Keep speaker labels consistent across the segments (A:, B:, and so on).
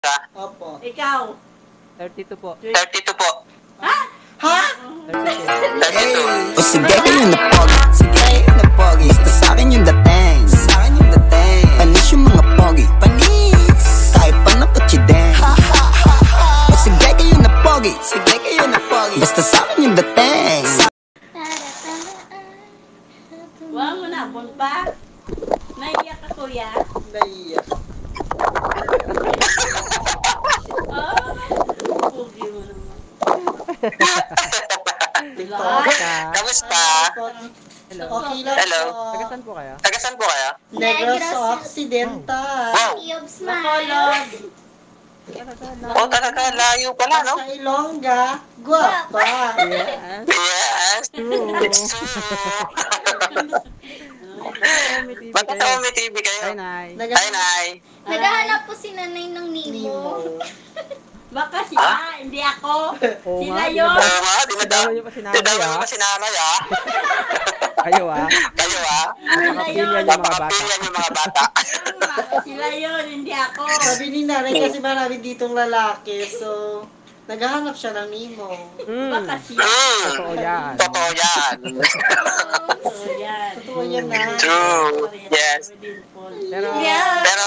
A: siya?
B: Opo.
C: Ikaw?
D: 32 po.
A: 32 po.
C: Ha?
B: Ha?
A: 32.
E: O sige kayo na pogi, sige kayo na pogi. Basta sa'kin yung dating, sa'kin yung dating. Panis yung mga pogi, panis. Kahit pa na pachideng. O sige kayo na pogi, sige kayo na pogi. Basta sa'kin yung dating.
C: Huwag mo na, pa. Naiyak ka, kuya.
B: Naiyak.
C: Pugi mo naman.
A: Kamusta?
D: Hello.
B: Okay lang
A: Hello.
B: po.
D: Tagasan po kayo?
A: Tagasan po kayo?
B: Negros Occidental.
A: Wow.
C: Makolod.
A: Oh, talaga, layo pala, no?
B: Sa Ilongga, guwapa.
D: Yes.
A: Yes.
D: True.
A: It's true. Magkasama may TV
D: Hi,
A: kayo.
D: Nay.
A: Hi, Nay.
F: Naghahanap po si nanay ng Nemo.
B: Nemo.
C: Baka siya, hindi ako.
D: Oo
C: Sila
D: nga,
C: yun.
A: Oo nga,
D: Dinadawa niyo pa si nanay,
A: dinadawa niyo
D: ah.
A: pa si nanay, ah.
D: Kayo ah.
A: Kayo, ah.
C: Sila
D: Nakapilyan
C: yun.
D: yung mga bata.
A: Napakapilyan yung mga bata.
C: Sila yun, hindi ako.
B: Sabi ni nanay kasi marami ditong lalaki. So, naghahanap siya ng Nemo.
C: Baka siya.
D: Totoo yan.
A: Totoo yan.
C: So, yan.
B: Totoo yan na.
A: True. Yes.
D: Pero,
A: Pero,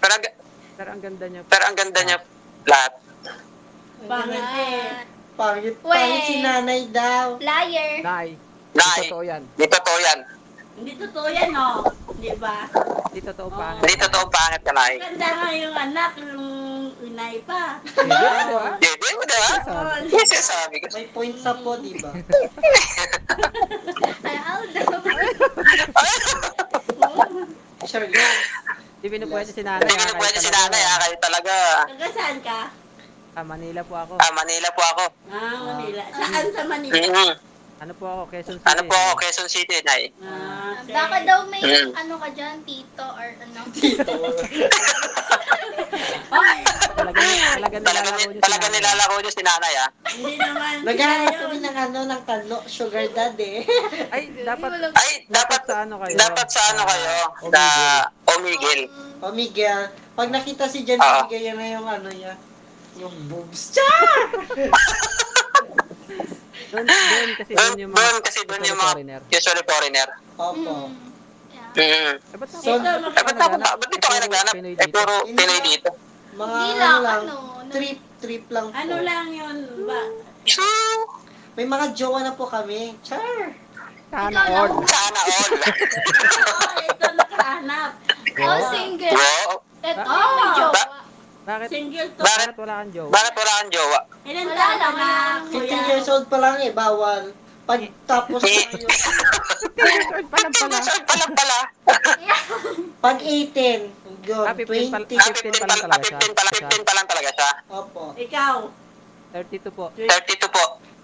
A: pero,
D: pero ang ganda niya.
A: pero ang ganda niya lahat.
C: Pangit eh.
B: Pangit
F: Weh.
B: si nanay daw.
F: Liar.
D: Nay.
A: Nay,
D: Totoo yan.
A: di totoo yan.
C: Hindi totoo yan, no? Di ba?
D: Di totoo pa.
A: Hindi totoo pangit ka, Nay.
C: Ganda nga yung anak, yung inay pa.
D: Hindi, di ba?
A: Hindi mo, di ba?
C: Oh,
A: Yes, sabi ko.
B: May point sa po, di ba?
F: Ay, Aldo.
B: Sure yan.
D: Di pinupwede si nanay.
A: Hindi ko pwede si nanay, ah. Kayo talaga.
C: taga saan ka?
D: Manila po ako.
A: Manila po ako.
C: Manila. Saan sa Manila?
A: Mhm.
D: Ano po ako? Quezon City.
A: Ano po ako, Quezon City, Nay?
C: Okay.
F: Baka daw may
A: Mm.
F: ano ka dyan, tito or ano.
A: Talaga nilalako niyo si nanay, ah.
C: Hindi naman.
B: Naghahanap
C: sila
B: kami
C: yun.
B: ng ng talo, sugar daddy.
D: Ay, dapat
A: Ay, dapat
D: sa ano kayo?
A: dapat sa ano kayo? Sa Omigil.
B: O Miguel, pag nakita si Jan,
A: Ah.
B: bigay na yung ano niya. Yung boobs. Char!
D: Doon kasi doon yung mga
A: Doon kasi doon yung mga
D: foreigner.
A: usually foreigner.
B: Opo.
F: Yeah.
A: Mm.
D: Eh, ba't
C: Ito,
D: tapos-
A: Ba't dito kayo naghanap?
D: Pinoy
A: Eh,
D: dito.
A: puro Pinoy dito.
B: Mga
F: Hindi
B: ano
F: lang,
B: lang,
F: ano,
B: trip lang po.
C: Ano lang yun ba?
A: True.
B: May mga jowa na po kami. Char!
D: Sana all.
A: Sana all.
C: Ito nakahanap.
F: Oh, single.
A: Wow.
F: Ito
C: Ah.
F: yung may jowa.
D: Bakit?
C: Single to.
D: Bakit wala kang jowa?
A: Bakit wala kang jowa?
C: Ilan
F: Wala
C: taon ka
F: lang,
C: na,
F: wala.
B: 15 years old pa lang bawal. Pag tapos na yun,
D: Short pa lang pala.
A: Saan pa lang pala?
B: pag 18, good,
D: 15 pa
B: 20.
D: 15 pa lang talaga siya.
A: 15 pa lang talaga siya.
B: Opo.
C: Ikaw.
D: 32 po.
A: 32 po.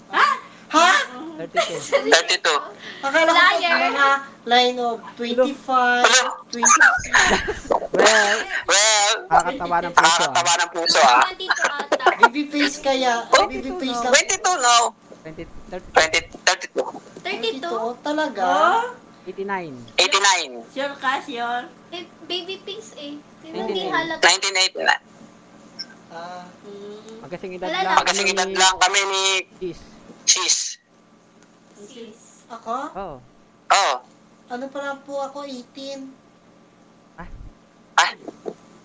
C: Ha?
B: Ha?
D: 32.
A: 32.
B: Akala ko
F: Liar.
B: mga line of 25, 26.
D: Well,
A: Well,
D: nakakatawa ng puso
A: nakakatawa
D: ah.
A: ng puso, ah.
F: Nandito ata.
B: Baby face kaya. Baby face lang.
A: 22, no?
D: 32.
A: 32.
F: 32?
B: Ito, talaga.
C: Oh?
D: 89.
A: 89.
C: Sure ka, sure?
F: Eh, baby face eh.
D: Hindi.
F: Hindi halata.
A: 1989.
B: Ah,
D: Magkasing edad
F: Wala
D: lang.
F: lang.
A: Magkasigitad lang kami ni
D: Cheese.
A: Sis.
F: Sis.
B: ako?
D: Oh.
A: Oh.
B: Ano pa lang po ako, 18.
A: Ah,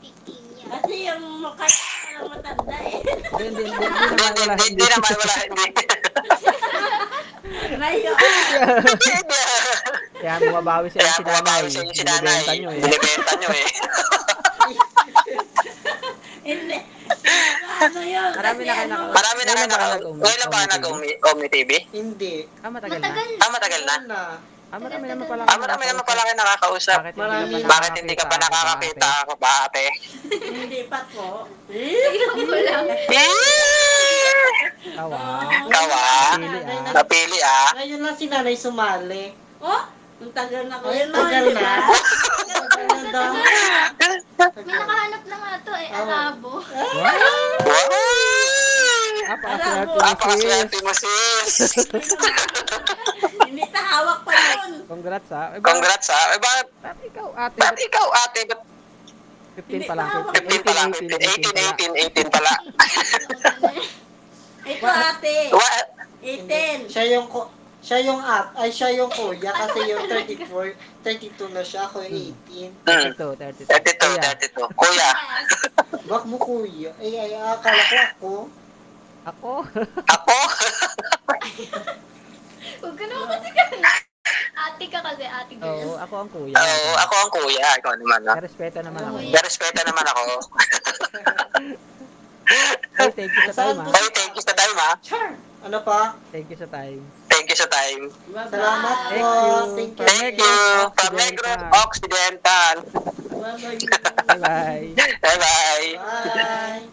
F: Pikinya.
C: Kasi yung mukha niya parang matanda eh.
D: Hindi naman wala.
A: hindi naman, wala, hindi.
C: Ngayon.
D: Kaya bumabawi siya
A: Kaya
D: si nanay.
A: bumabawi sa inyo si nanay.
D: Binibenta nyo eh.
A: Binibenta nyo eh.
C: Hindi. Ano yun?
D: Marami na kayo naka-
A: Marami na kayo
D: Ngayon lang ba
A: naka... Ngayon lang ba nag-Omni TV?
B: Hindi.
D: Matagal na.
F: Matagal
A: Ah, matagal na?
B: Ano na?
D: Marami naman pala.
A: Marami naman pala kayo nakakausap.
B: Marami.
A: Bakit hindi ka pa nakakakita ako ba, ate?
C: Hindi pa po.
F: Tignan mo lang.
D: Tawa.
A: Kawa?
D: Pili ah.
A: Napili, ah.
B: Ngayon lang si nanay sumali.
C: Oh? Ang tagal na ko
B: Ay,
C: yun.
B: tagal
C: di
B: na.
C: ba?
B: Tagal na daw.
F: May nakahanap na nga to eh, alabo.
D: Wow.
A: Wow!
D: Napakaswerte mo,
A: Napakaswerte
D: sis.
A: mo, sis.
C: Hindi ta hawak pa yun.
D: Congrats ah. Eh,
A: Congrats, ah. Eh, bakit?
D: Bakit ikaw ate?
A: Bakit ikaw, ate? Ba't
D: 15 pa lang.
A: 15 pala, 18 pala.
C: Ito ate.
A: What?
C: 18.
B: Siya yung kuya kasi yung 32 na siya, ako yung 18.
D: 32.
A: 32. Kuya.
B: Bak mo kuya. Ay, akala ko ako.
D: Ako?
A: Ako?
F: Huwag ka naman kasi ganun. Ate ka kasi, ate girl.
D: Oo, ako ang kuya.
A: Oo, ako ang kuya. Ikaw naman, no?
D: Respeto naman ako.
A: Respeto naman ako.
D: Hey, thank you sa time,
A: Hey, thank you sa time, ha?
B: Ano pa?
D: Thank you sa time.
A: Thank you sa time.
B: Salamat po.
D: Thank you.
A: Thank you. From Negros Occidental.
C: Bye-bye.
D: Bye-bye.
A: Bye-bye.
B: Bye.